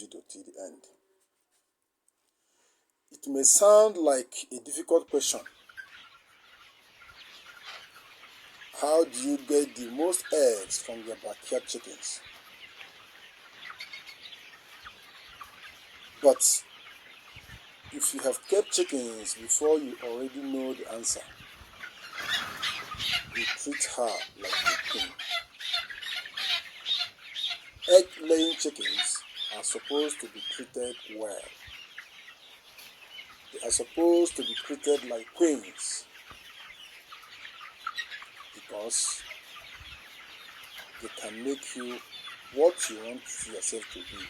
video till the end. It may sound like a difficult question. How do you get the most eggs from your backyard chickens? But if you have kept chickens before, you already know the answer. You treat her like a queen. Egg-laying chickens are supposed to be treated well. They are supposed to be treated like queens because they can make you what you want yourself to be.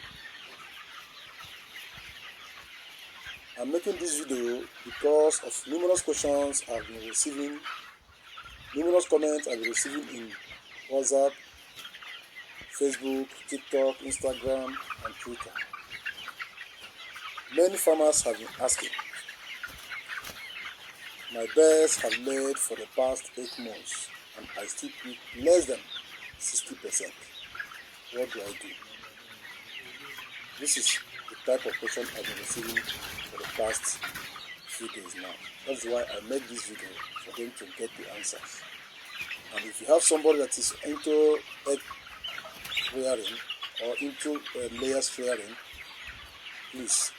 I'm making this video because of numerous questions I've been receiving, numerous comments I've been receiving in WhatsApp, Facebook, TikTok, Instagram, and Twitter. Many farmers have been asking. My birds have laid for the past 8 months and I still pick less than 60%. What do I do? This is the type of question I've been receiving for the past few days now. That's why I made this video, for them to get the answers. And if you have somebody that is into egg rearing or into layers rearing, please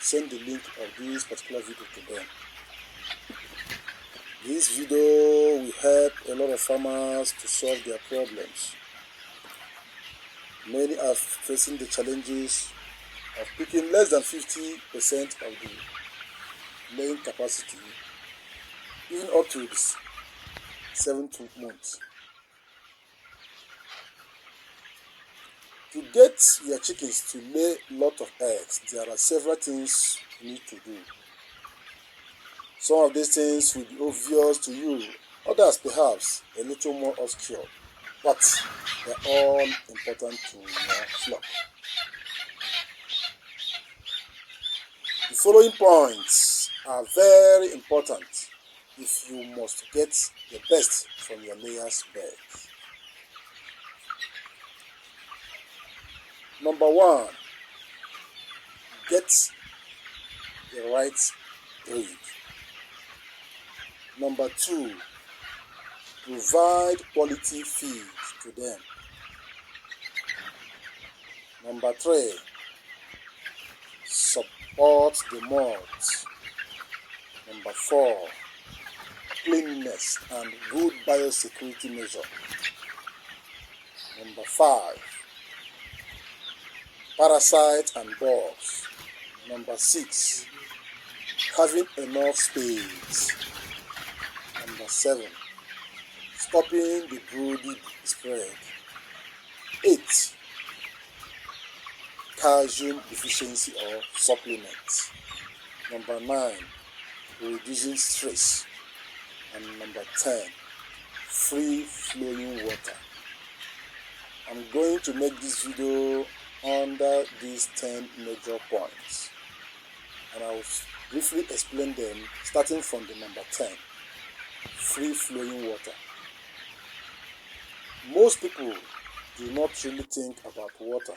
send the link of this particular video to them. This video will help a lot of farmers to solve their problems. Many are facing the challenges of picking less than 50% of the laying capacity, even up to this 7th month. To get your chickens to lay a lot of eggs, there are several things you need to do. Some of these things will be obvious to you, others perhaps a little more obscure, but they're all important to your flock. The following points are very important if you must get the best from your layers' birds. Number 1, get the right breed. Number 2, provide quality feed to them. Number 3, support the molds. Number 4, cleanliness and good biosecurity measure. Number 5, parasites and bugs. Number 6, having enough space. Number 7, stopping the broody spread. 8, calcium deficiency or supplements. Number 9, reducing stress. And number 10, free flowing water. I'm going to make this video under these 10 major points, and I will briefly explain them starting from the number 10, free flowing water. Most people do not really think about water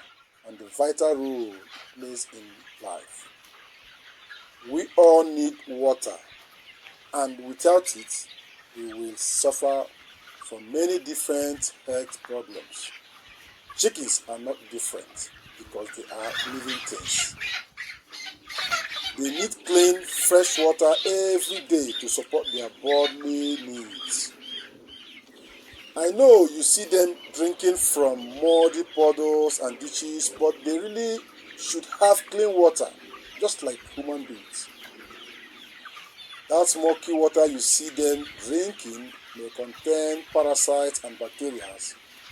and the vital role it plays in life. We all need water, and without it, we will suffer from many different health problems. Chickens are not different because they are living things. They need clean, fresh water every day to support their bodily needs. I know you see them drinking from muddy puddles and ditches, but they really should have clean water, just like human beings. That smoky water you see them drinking may contain parasites and bacteria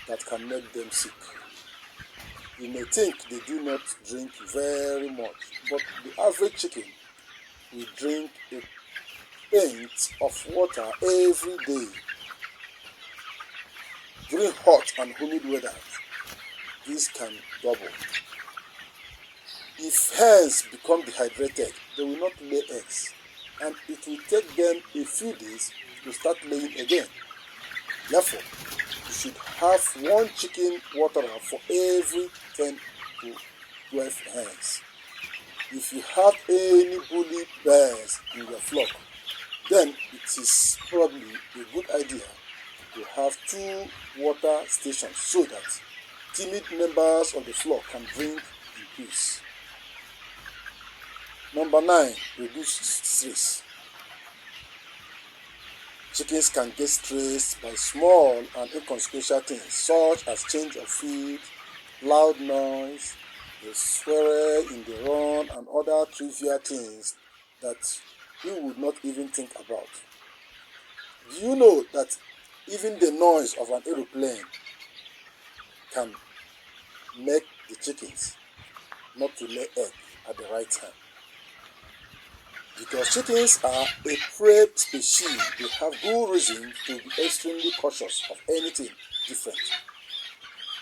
that can make them sick. You may think they do not drink very much, but the average chicken will drink a pint of water every day. During hot and humid weather, this can double. If hens become dehydrated, they will not lay eggs, and it will take them a few days to start laying again. Therefore, you should have 1 chicken waterer for every 10 to 12 hens. If you have any bully bears in your flock, then it is probably a good idea to have 2 water stations so that timid members of the flock can drink in peace. Number 9, reduce stress. Chickens can get stressed by small and inconsequential things such as change of feed, loud noise, the swearer in the run, and other trivial things that we would not even think about. Do you know that even the noise of an aeroplane can make the chickens not to lay egg at the right time? Because chickens are a prey species, they have good reason to be extremely cautious of anything different.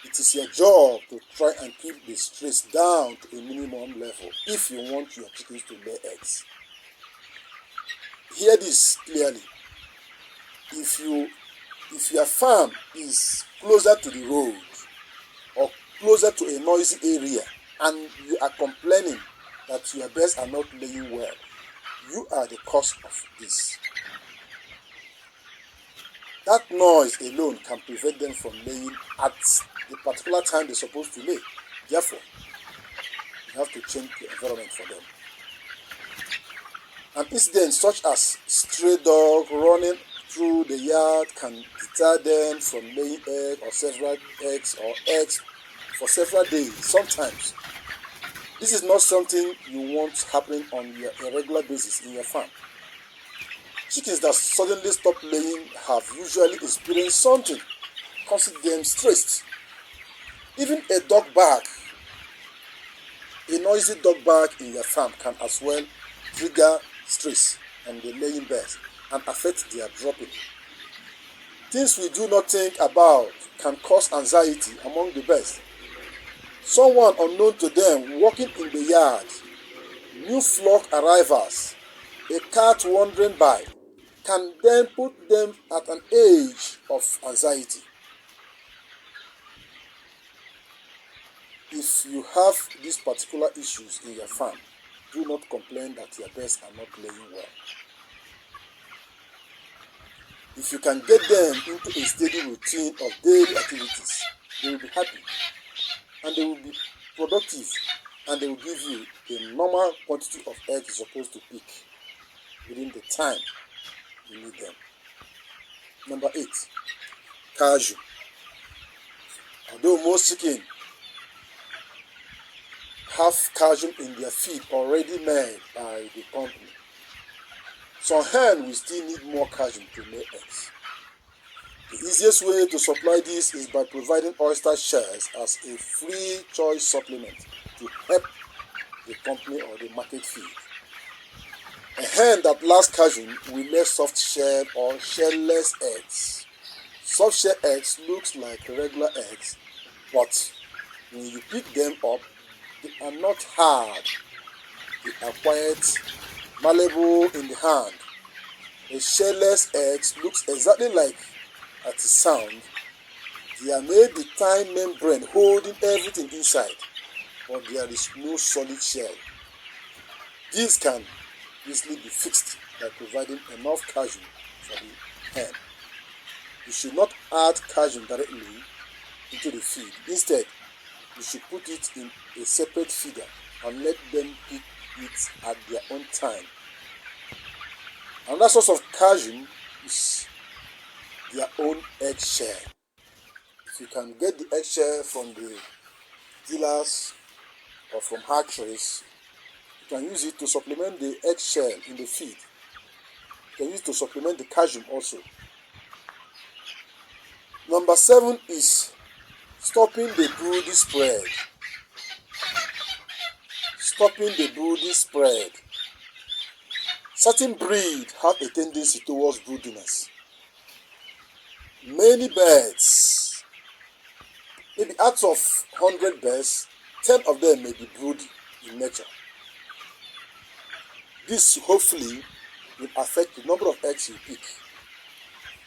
It is your job to try and keep the stress down to a minimum level if you want your chickens to lay eggs. Hear this clearly. If your farm is closer to the road or closer to a noisy area and you are complaining that your birds are not laying well, you are the cause of this. That noise alone can prevent them from laying at the particular time they're supposed to lay. Therefore, you have to change the environment for them. An incident such as stray dog running through the yard can deter them from laying eggs or several eggs for several days. Sometimes, this is not something you want happening on a regular basis in your farm. Chickens that suddenly stop laying have usually experienced something causing them stressed. Even a noisy dog bark in your farm can as well trigger stress on the laying birds and affect their dropping. Things we do not think about can cause anxiety among the birds. Someone unknown to them walking in the yard, new flock arrivals, a cat wandering by, can then put them at an age of anxiety. If you have these particular issues in your farm, do not complain that your birds are not laying well. If you can get them into a steady routine of daily activities, they will be happy and they will be productive and they will give you the normal quantity of eggs you're supposed to pick within the time you need them. Number 8, cashew. Although most chicken have calcium in their feed already made by the company, some hen will still need more calcium to lay eggs. The easiest way to supply this is by providing oyster shells as a free choice supplement to help the company or the market feed. A hen that lacks calcium will lay soft shell or shellless eggs. Soft shell eggs looks like regular eggs, but when you pick them up, they are not hard. They are quite malleable in the hand. The shellless eggs looks exactly like at the sound. They are made with tiny membrane holding everything inside, but there is no solid shell. These can easily be fixed by providing enough calcium for the hen. You should not add calcium directly into the feed. Instead, you should put it in a separate feeder and let them pick it at their own time. Another source of calcium is their own eggshell. If you can get the eggshell from the dealers or from hatcheries, you can use it to supplement the eggshell in the feed. You can use it to supplement the calcium also. Number 7 is stopping the broody spread. Stopping the broody spread. Certain breeds have a tendency towards broodiness. Many birds, maybe out of 100 birds, 10 of them may be broody in nature. This hopefully will affect the number of eggs you pick.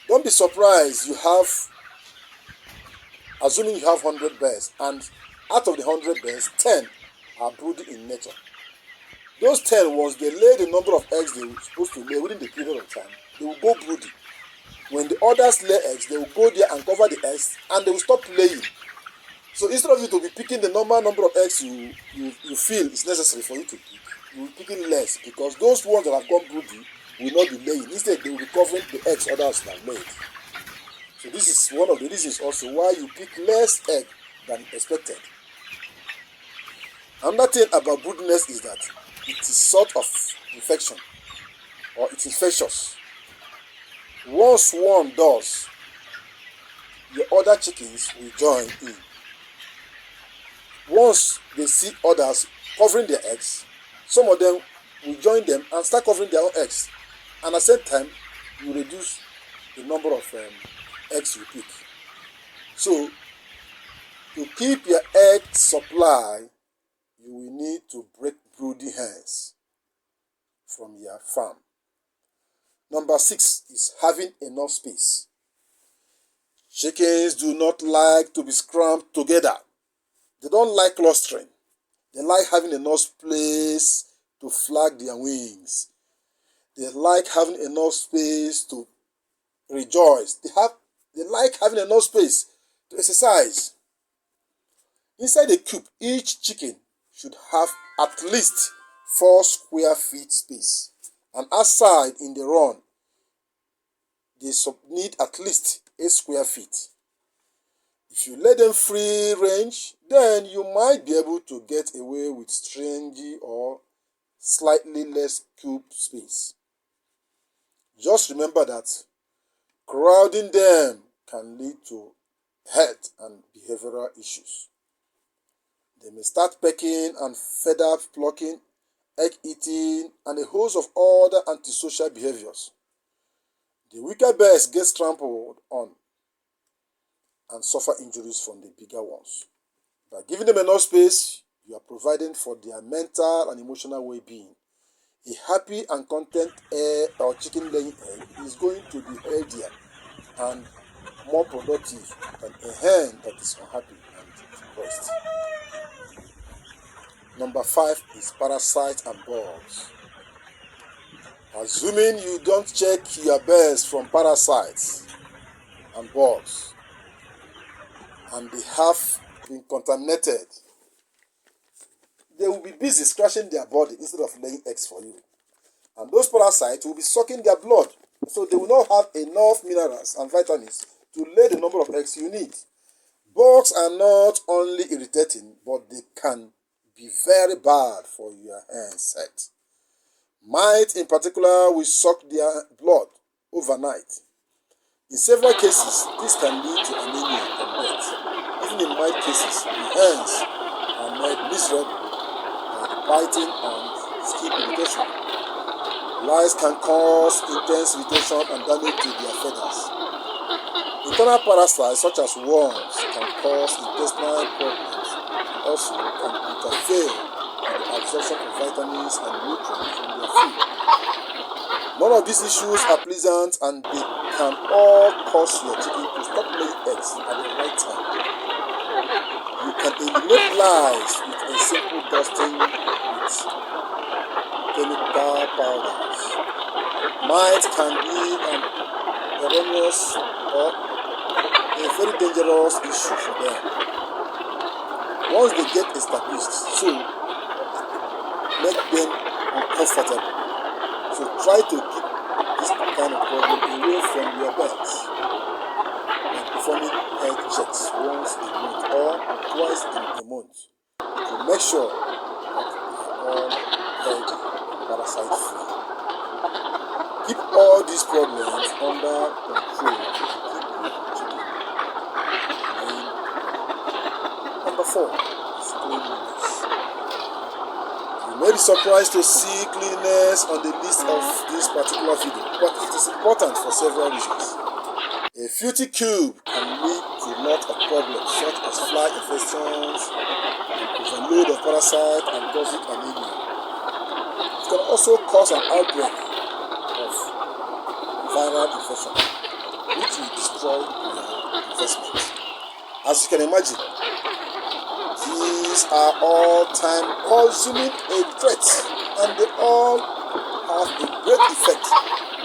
Don't be surprised assuming you have 100 birds, and out of the 100 birds, 10 are brooding in nature. Those 10, once they lay the number of eggs they were supposed to lay within the period of time, they will go brooding. When the others lay eggs, they will go there and cover the eggs, and they will stop laying. So instead of you to be picking the normal number of eggs you feel is necessary for you to pick, you will be picking less, because those ones that have gone broody will not be laying. Instead, they will be covering the eggs others have laid. So this is one of the reasons also why you pick less egg than expected. Another thing about broodiness is that it is sort of infection, or it's infectious. Once one does, the other chickens will join in. Once they see others covering their eggs, some of them will join them and start covering their own eggs. And at the same time, you reduce the number of eggs you pick. So, to keep your egg supply, you will need to break broody hens from your farm. Number 6 is having enough space. Chickens do not like to be scrumped together. They don't like clustering. They like having enough place to flap their wings. They like having enough space to rejoice. They like having enough space to exercise. Inside the coop, each chicken should have at least 4 square feet space. And outside in the run, they need at least 8 square feet. If you let them free range, then you might be able to get away with stringy or slightly less coop space. Just remember that crowding them can lead to health and behavioral issues. They may start pecking and feather plucking, egg eating, and a host of other antisocial behaviors. The weaker birds get trampled on and suffer injuries from the bigger ones. By giving them enough space, you are providing for their mental and emotional well-being. A happy and content egg or chicken laying egg is going to be healthier and more productive than a hen that is unhappy and depressed. Number 5 is parasites and bugs. Assuming you don't check your birds from parasites and bugs, and they have been contaminated, they will be busy scratching their body instead of laying eggs for you. And those parasites will be sucking their blood, so they will not have enough minerals and vitamins to lay the number of eggs you need. Bugs are not only irritating, but they can be very bad for your hen's health. Mites in particular will suck their blood overnight. In several cases, this can lead to anemia and death. Even in mite cases, the hens are made miserable by the biting and skin irritation. Lice can cause intense irritation and damage to their feathers. Internal parasites such as worms can cause intestinal problems and also can interfere with the absorption of vitamins and nutrients from their food. None of these issues are pleasant, and they can all cause your chicken to stop laying eggs at the right time. You can eliminate lice with a simple dusting with chemical powders. Mites can be an erroneous or a very dangerous issue for them once they get established, so make them uncomfortable. So try to keep this kind of problem away from your birds by performing health checks once a month or twice in a month to make sure that they are all healthy and parasite free. Keep all these problems under control to keep your chicken laying. Number 4 is cleanliness. You may be surprised to see cleanliness on the list of this particular video, but it is important for several reasons. A filthy coop can lead to a lot of problems such as fly infections, overload of parasites, and toxic anemia. It can also cause an outbreak of viral infection, which will destroy your investment. As you can imagine, these These are all time-consuming a threat, and they all have a great effect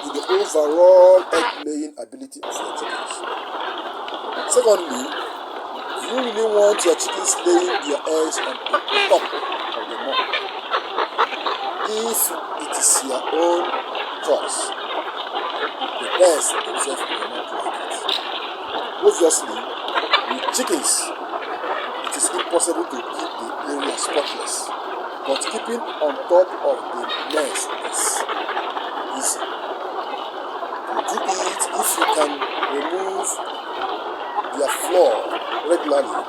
in the overall egg-laying ability of your chickens. Secondly, do you really want your chickens laying their eggs on the top of the mob? If it is your own choice, the birds themselves will not like it. Obviously, with chickens, it is impossible to keep the area spotless, but keeping on top of the nest is easy. To do it, if you can remove their floor regularly,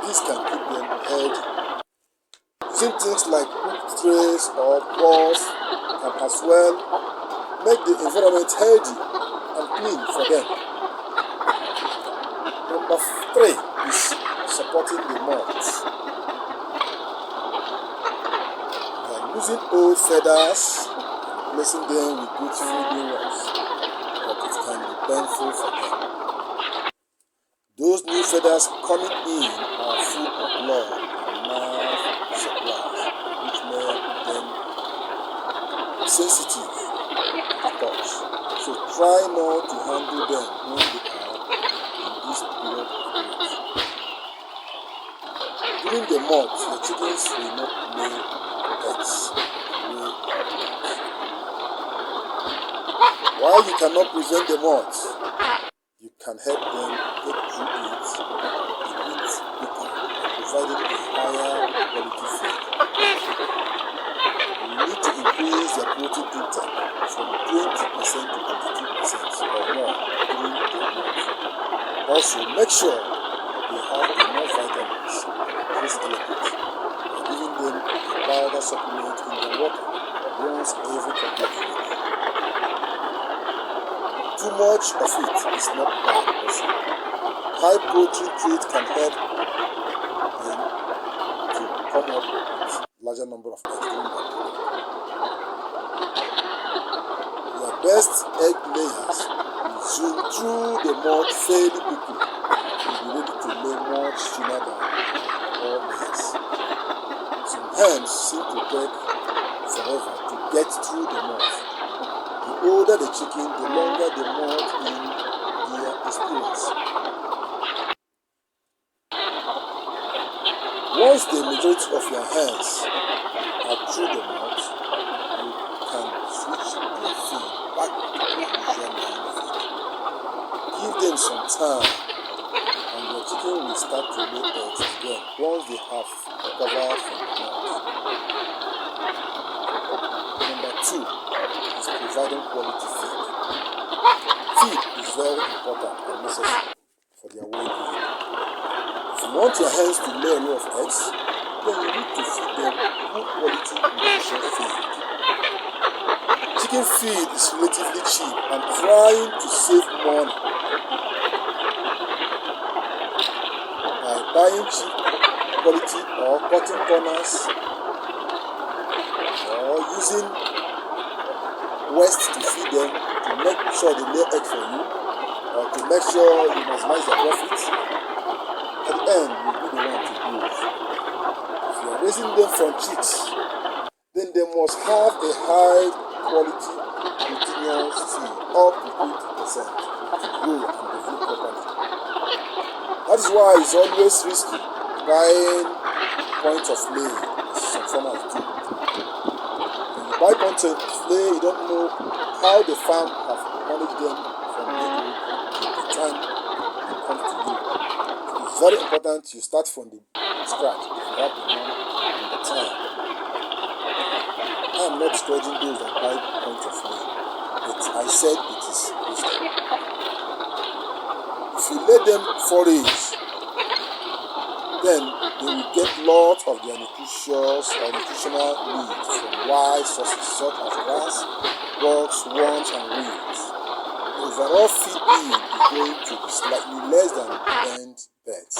this can keep them healthy. Using things like cooked trays or balls can as well make the environment healthy and clean for them. Number 3 is supporting the moths. By using old feathers, replacing them with beautiful new ones, but it can be painful for them. Those new feathers coming in are full of blood and nerve supplies, which make them sensitive to the touch. So try not to handle them when they are in this period of growth. During the month, the chickens will not lay eggs the way they want. While you cannot prevent the moths, you can help them get through it a bit quicker by providing a higher quality feed. You need to increase their protein intake from 20% to 22% or more during the month. Also, make sure they have enough vitamins and trace elements by giving them a powder supplement in their water once every couple of weeks. Too much of it is not bad also. High protein treat can help them to come up with larger number of eggs during that period. Your best egg layers will zoom through the mold fairly quickly and be ready to lay much sooner than all layers. Some hens seem to take forever to get through the mold. The older the chicken, the longer the mold in their experience. Once the majority of your hens are through the mold, you can switch their feed back to their usual line feed. Give them some time, and your chicken will start to lay eggs again once they have recovered from the mold. Number 2 is providing quality feed. Feed is very important and necessary for their well-being. If you want your hens to lay a lot of eggs, then you need to feed them good quality nutrition feed. Chicken feed is relatively cheap and trying to save money by buying cheap quality or cutting corners or using waste to feed them to make sure they lay egg for you or to make sure you maximize their profits. At the end, you'll be the one to lose. If you are raising them from chicks, then they must have a high quality continuous feed up to 20% to grow and develop properly. That is why it's always risky buying points of lay, as some farmers do. When you buy points of lay, you don't know how the farm have managed them from day to the time it comes to you. It's very important you start from the scratch if you have the money and the time. I am not discouraging those that buy points of lay, but I said it is risky. If you let them forage, then they will get lots of their nutritious or nutritional needs from wild sources such as grass, bugs, worms, and weeds. The overall feed bill is going to be slightly less than bent beds.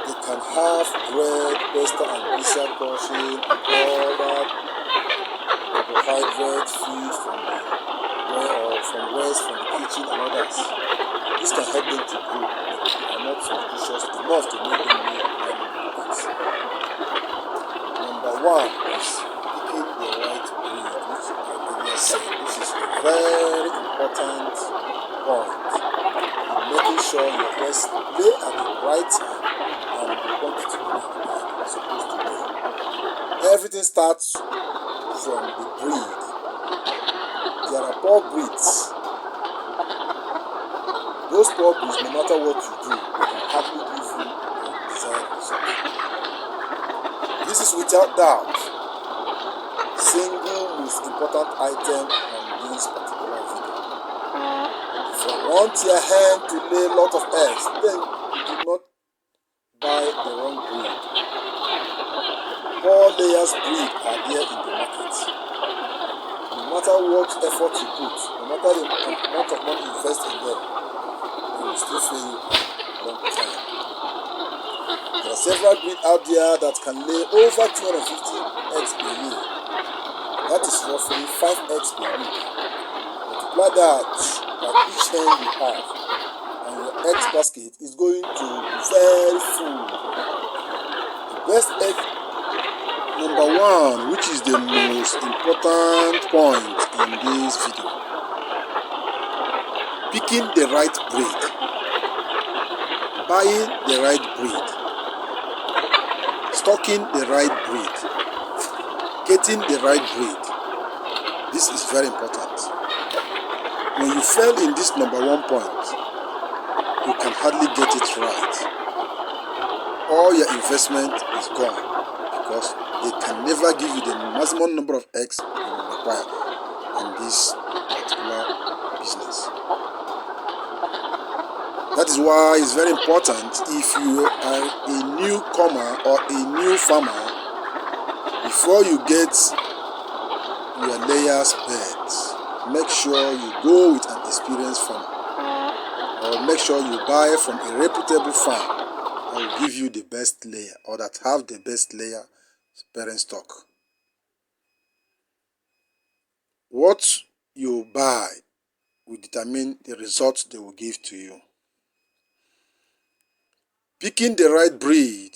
They can have bread, pasta, and pizza portion, and all that carbohydrate feed from the waste from the kitchen and others. This can help them to grow, but they are not types of dishes enough to make them lay eggs. Number one is picking the right breed, which I earlier said. This is a very important point in making sure your eggs lay at the right time and the quantity of egg is supposed to lay. Everything starts from the breed. There are poor breeds. Those poor breeds, no matter what you do, they can hardly give you the desired result. This is without doubt single most important item on this particular video. If you want your hen to lay a lot of eggs, then you do not buy the wrong breed. Poor layers breed are there in the market. No matter what effort you put, no matter the amount of money you invest in them, they will still fail you a long time. There are several breeds out there that can lay over 250 eggs per year. That is roughly 5 eggs per week. Multiply that by each hen you have, and your eggs basket is going to be very full. The best egg number one, which is the most important point in this video, picking the right breed, buying the right breed, stocking the right breed, getting the right breed. This is very important. When you fail in this number one point, you can hardly get it right. All your investment is gone because they can never give you the maximum number of eggs you require in this particular business. That is why it's very important, if you are a newcomer or a new farmer, before you get your layers beds, make sure you go with an experienced farmer, or make sure you buy from a reputable farm that will give you the best layer, or that have the best layer parent stock. What you buy will determine the results they will give to you. Picking the right breed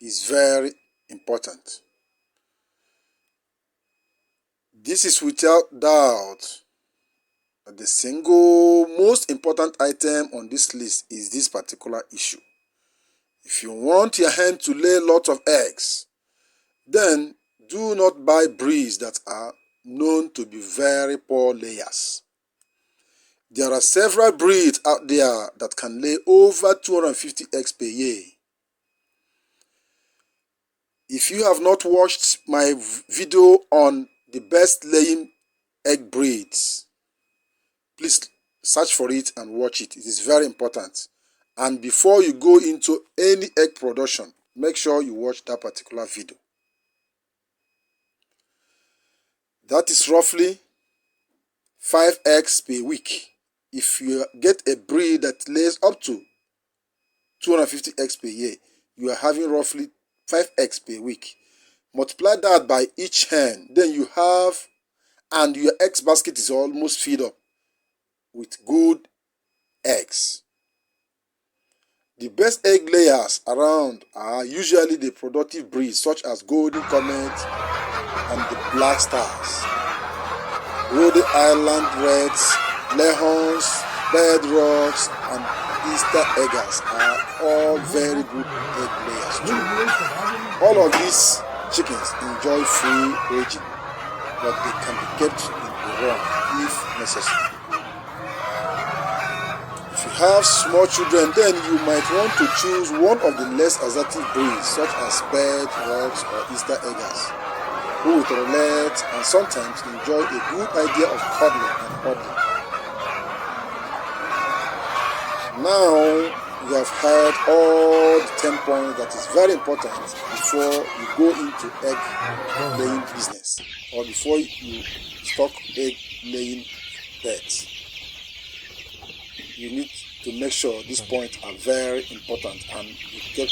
is very important. This is without doubt that the single most important item on this list is this particular issue. If you want your hen to lay a lot of eggs, then do not buy breeds that are known to be very poor layers. There are several breeds out there that can lay over 250 eggs per year. If you have not watched my video on the best laying egg breeds, please search for it and watch it. It is very important. And before you go into any egg production, make sure you watch that particular video. That is roughly 5 eggs per week. If you get a breed that lays up to 250 eggs per year, you are having roughly 5 eggs per week. Multiply that by each hen, then you have, and your eggs basket is almost filled up with good eggs. The best egg layers around are usually the productive breeds such as Golden Comet and the Black Stars. Rhode Island Reds, Lehons, Bedrocks, and Easter Eggers are all very good egg layers too. All of these chickens enjoy free ranging, but they can be kept in the run if necessary. If you have small children, then you might want to choose one of the less assertive breeds such as Bedrocks or Easter Eggers, who will relate and sometimes enjoy a good idea of cuddling and huddling. Now you have heard all the 10 points that is very important before you go into egg laying business, or before you stock egg laying beds. You need to make sure these points are very important and you get